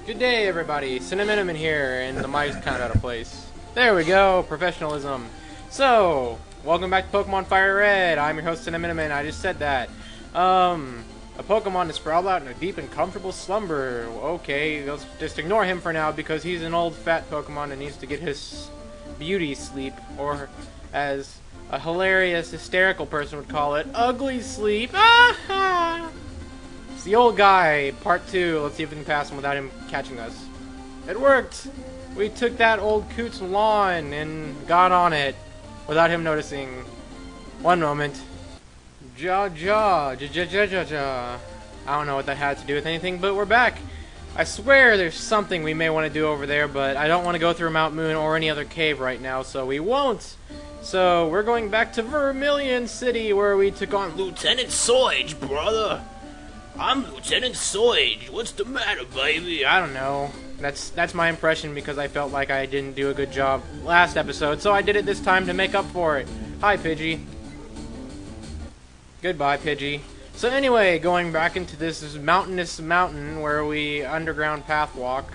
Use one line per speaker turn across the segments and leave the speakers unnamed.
Good day, everybody. Cinnamon here, and the mic's kind of out of place. There we go, professionalism. So, welcome back to Pokemon Fire Red. I'm your host, Cinnamon. I just said that. A Pokemon is sprawled out in a deep and comfortable slumber. Okay, let's just ignore him for now because he's an old, fat Pokemon and needs to get his beauty sleep, or as a hilarious, hysterical person would call it, ugly sleep. It's the old guy, part 2. Let's see if we can pass him without him catching us. It worked! We took that old coot's lawn and got on it without him noticing. One moment. Ja. I don't know what that had to do with anything, but we're back. I swear there's something we may want to do over there, but I don't want to go through Mount Moon or any other cave right now, so we won't. So we're going back to Vermilion City where we took on
Lieutenant Soige, brother. I'm Lieutenant Soige. What's the matter, baby?
I don't know. That's my impression because I felt like I didn't do a good job last episode, so I did it this time to make up for it. Hi, Pidgey. Goodbye, Pidgey. So anyway, going back into this mountainous mountain where we underground path walk.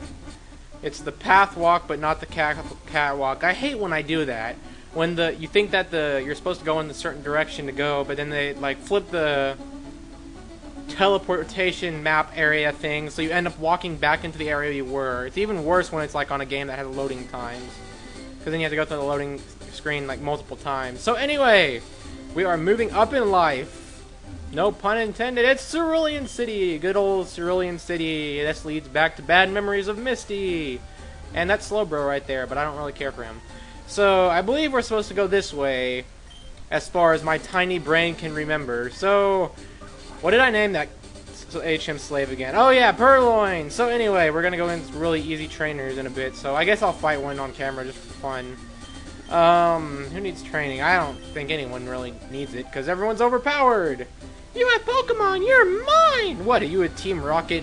It's the path walk, but not the catwalk. I hate when I do that. When you think that you're supposed to go in a certain direction to go, but then they like flip the teleportation map area thing, so you end up walking back into the area you were. It's even worse when it's like on a game that has loading times, because then you have to go through the loading screen like multiple times. So anyway, we are moving up in life. No pun intended. It's Cerulean City, good old Cerulean City. This leads back to bad memories of Misty, and that's Slowbro right there. But I don't really care for him. So I believe we're supposed to go this way, as far as my tiny brain can remember. So what did I name that HM slave again? Oh yeah, Purloin! So anyway, we're gonna go into really easy trainers in a bit, so I guess I'll fight one on camera just for fun. Who needs training? I don't think anyone really needs it, because everyone's overpowered! You have Pokemon, you're mine! What, are you a Team Rocket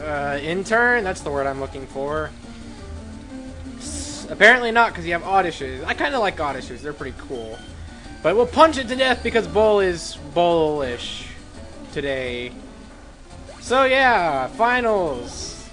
intern? That's the word I'm looking for. Apparently not, because you have Oddishes. I kinda like Oddishes, they're pretty cool. But we'll punch it to death because Bull is bullish today. So yeah, finals.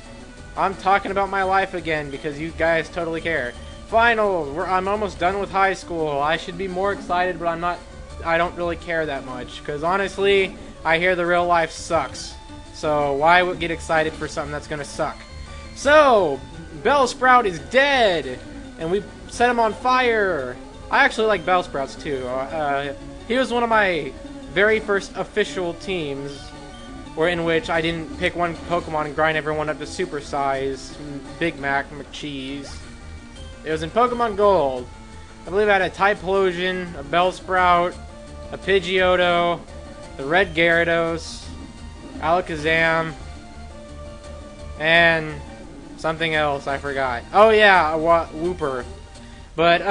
I'm talking about my life again because you guys totally care. Finals. I'm almost done with high school. I should be more excited, but I'm not. I don't really care that much because honestly, I hear the real life sucks. So why would get excited for something that's gonna suck? So Bellsprout is dead, and we set him on fire. I actually like Bellsprouts too. He was one of my very first official teams, in which I didn't pick one Pokemon and grind everyone up to super size Big Mac McCheese. It was in Pokemon Gold. I believe I had a Typhlosion, a Bellsprout, a Pidgeotto, the Red Gyarados, Alakazam, and something else I forgot. Oh yeah, a Wooper. But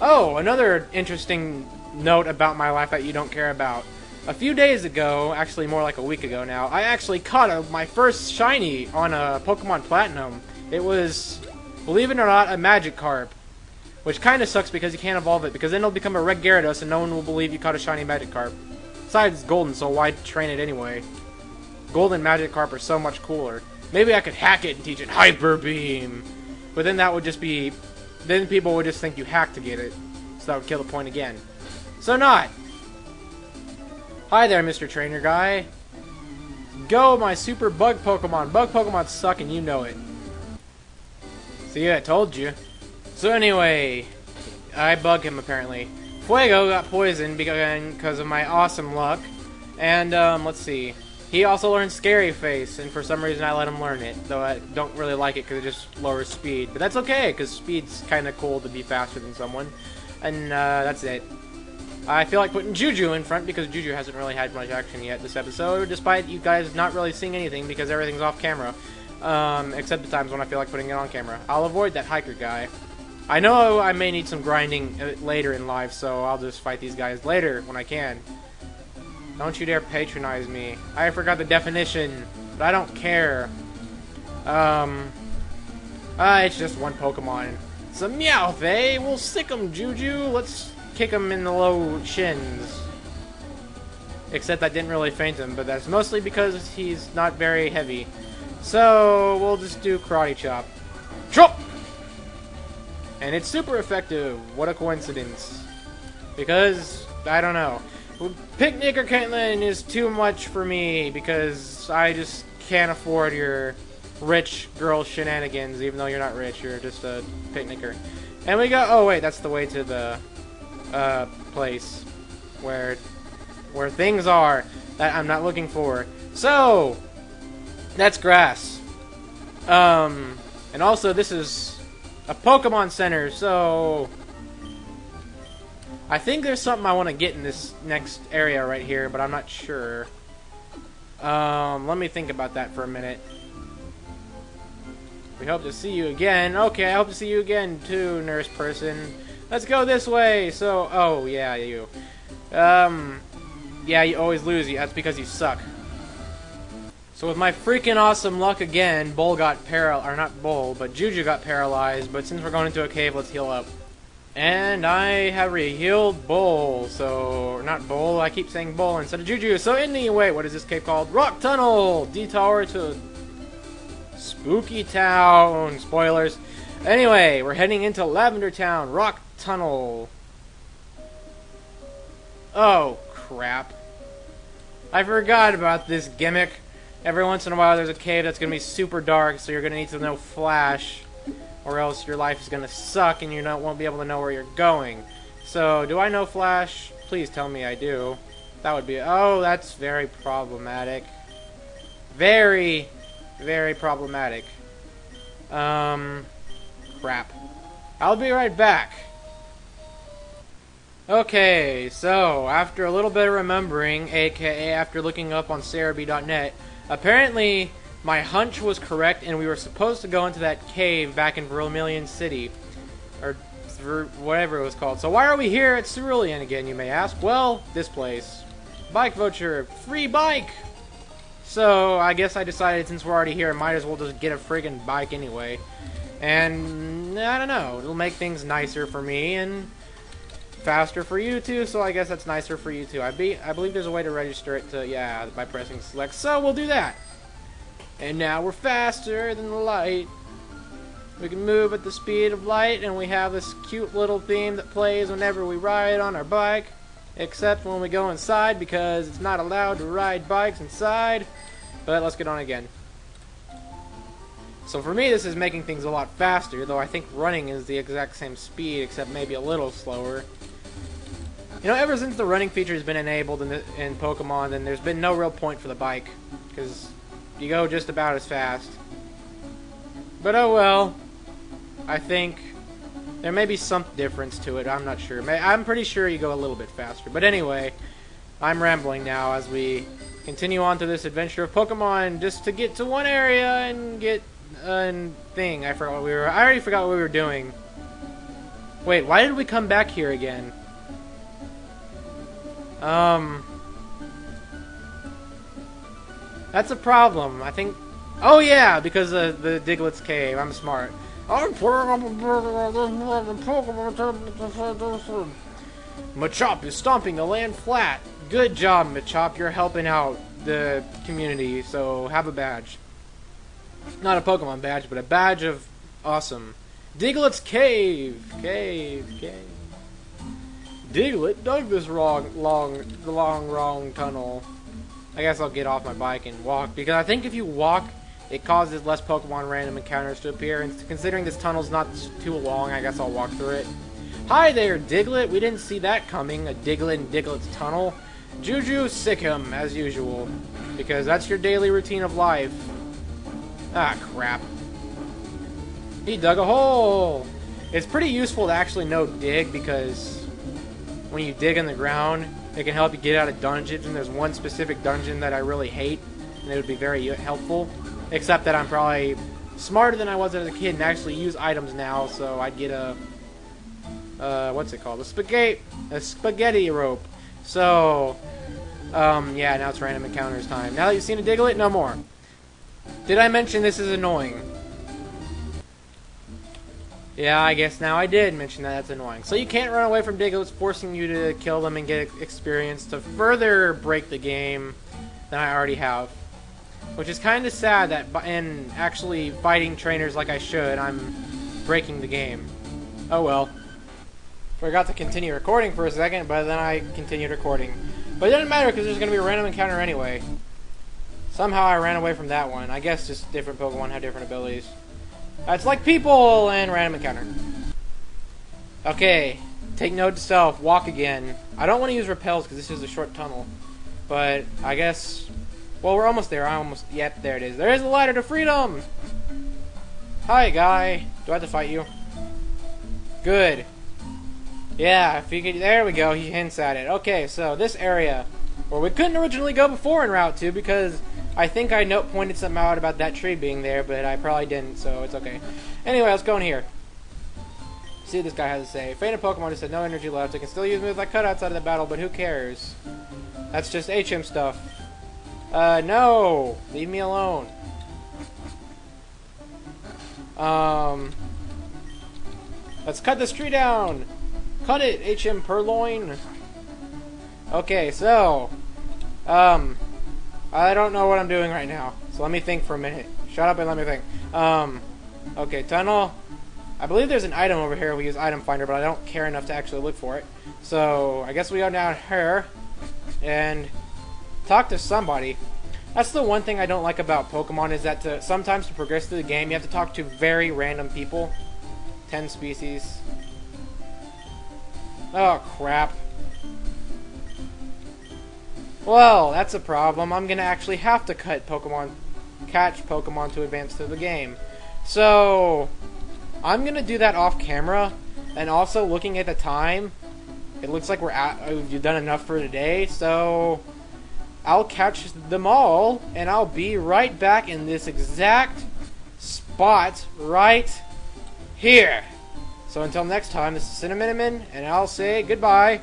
oh, another interesting note about my life that you don't care about. A few days ago, actually more like a week ago now, I actually caught my first shiny on a Pokemon Platinum. It was, believe it or not, a Magikarp. Which kind of sucks because you can't evolve it, because then it'll become a Red Gyarados and no one will believe you caught a shiny Magikarp. Besides, it's golden, so why train it anyway? Golden Magikarp are so much cooler. Maybe I could hack it and teach it Hyper Beam. But then that would just be... then people would just think you hacked to get it. So that would kill the point again. So not. Hi there, Mr. Trainer Guy. Go, my super bug Pokemon. Bug Pokemon suck and you know it. See, I told you. So anyway, I bug him apparently. Fuego got poisoned because of my awesome luck. And, let's see. He also learned Scary Face, and for some reason I let him learn it. Though I don't really like it because it just lowers speed. But that's okay, because speed's kind of cool to be faster than someone. And, that's it. I feel like putting Juju in front because Juju hasn't really had much action yet this episode, despite you guys not really seeing anything because everything's off camera. Except the times when I feel like putting it on camera. I'll avoid that hiker guy. I know I may need some grinding later in life, so I'll just fight these guys later when I can. Don't you dare patronize me. I forgot the definition, but I don't care. It's just one Pokemon. It's a Meowth, eh? We'll sick 'em, Juju. Let's kick him in the low shins. Except that didn't really faint him, but that's mostly because he's not very heavy. So, we'll just do Karate Chop. Chop! And it's super effective. What a coincidence. Because, I don't know. Picnic or Caitlin is too much for me because I just can't afford your rich girl shenanigans, even though you're not rich, you're just a picnicker. And we go, oh wait, that's the way to the place where things are that I'm not looking for. So, that's grass. And also this is a Pokemon Center, so I think there's something I want to get in this next area right here, but I'm not sure. Let me think about that for a minute. We hope to see you again. Okay, I hope to see you again too, nurse person. Let's go this way. So, oh yeah, you. Yeah, you always lose. That's because you suck. So with my freaking awesome luck again, Bull got or not Bull, but Juju got paralyzed. But since we're going into a cave, let's heal up. And I have re-healed Bull, so, not Bull, I keep saying Bull instead of Juju. So anyway, what is this cave called? Rock Tunnel! Detour to Spooky Town. Spoilers. Anyway, we're heading into Lavender Town. Rock Tunnel. Oh, crap. I forgot about this gimmick. Every once in a while there's a cave that's going to be super dark, so you're going to need to know Flash. Or else your life is going to suck and you won't be able to know where you're going. So, do I know Flash? Please tell me I do. That would be... Oh, that's very problematic. Very, very problematic. Crap. I'll be right back. Okay, so, after a little bit of remembering, aka after looking up on Cerebi.net, apparently my hunch was correct, and we were supposed to go into that cave back in Vermilion City. Or whatever it was called. So why are we here at Cerulean again, you may ask? Well, this place. Bike voucher. Free bike! So, I guess I decided since we're already here, I might as well just get a friggin' bike anyway. And, I don't know, it'll make things nicer for me, and faster for you too, so I guess that's nicer for you too. I believe there's a way to register it to, yeah, by pressing select, so we'll do that. And now we're faster than the light. We can move at the speed of light, and we have this cute little theme that plays whenever we ride on our bike. Except when we go inside, because it's not allowed to ride bikes inside. But let's get on again. So for me, this is making things a lot faster, though I think running is the exact same speed, except maybe a little slower. You know, ever since the running feature has been enabled in Pokemon, then there's been no real point for the bike. Because you go just about as fast. But oh well. I think there may be some difference to it. I'm not sure. I'm pretty sure you go a little bit faster. But anyway, I'm rambling now as we continue on to this adventure of Pokemon just to get to one area and get a thing. I already forgot what we were doing. Wait, why did we come back here again? That's a problem. I think... Oh yeah, because of the Diglett's Cave. I'm smart. Machop is stomping the land flat. Good job, Machop. You're helping out the community, so have a badge. Not a Pokemon badge, but a badge of awesome. Diglett's Cave. Cave. Diglett dug this long tunnel. I guess I'll get off my bike and walk, because I think if you walk, it causes less Pokemon random encounters to appear, and considering this tunnel's not too long, I guess I'll walk through it. Hi there, Diglett! We didn't see that coming, a Diglett in Diglett's tunnel. Juju, sick him, as usual, because that's your daily routine of life. Ah, crap. He dug a hole! It's pretty useful to actually know dig, because when you dig in the ground, it can help you get out of dungeons, and there's one specific dungeon that I really hate, and it would be very helpful. Except that I'm probably smarter than I was as a kid and actually use items now, so I'd get a... what's it called? A spaghetti rope. So, yeah, now it's random encounters time. Now that you've seen a Diglett, no more. Did I mention this is annoying? Yeah, I guess now I did mention that. That's annoying. So you can't run away from Digglets, forcing you to kill them and get experience to further break the game than I already have. Which is kind of sad that in actually fighting trainers like I should, I'm breaking the game. Oh well. Forgot to continue recording for a second, but then I continued recording. But it doesn't matter because there's going to be a random encounter anyway. Somehow I ran away from that one. I guess just different Pokemon have different abilities. It's like people and random encounter. Okay, take note to self, walk again. I don't want to use repels because this is a short tunnel. But I guess, well, we're almost there. Yep, there it is. There is a ladder to freedom! Hi, guy. Do I have to fight you? Good. Yeah, if you could, there we go, he hints at it. Okay, so this area, where we couldn't originally go before in Route 2 because I think I pointed something out about that tree being there, but I probably didn't, so it's okay. Anyway, let's go in here. See what this guy has to say. Fainted Pokemon just said no energy left. I can still use moves like cut outside of the battle, but who cares? That's just HM stuff. No! Leave me alone. Let's cut this tree down! Cut it, HM Purloin! Okay, so... I don't know what I'm doing right now, so let me think for a minute. Shut up and let me think. Okay, tunnel. I believe there's an item over here. We use item finder, but I don't care enough to actually look for it. So, I guess we go down here and talk to somebody. That's the one thing I don't like about Pokemon is that sometimes to progress through the game, you have to talk to very random people. 10 species. Oh, crap. Well, that's a problem. I'm going to actually have to catch Pokemon to advance through the game. So, I'm going to do that off camera. And also, looking at the time, it looks like we've done enough for today. So, I'll catch them all, and I'll be right back in this exact spot right here. So until next time, this is Cinnamon, and I'll say goodbye.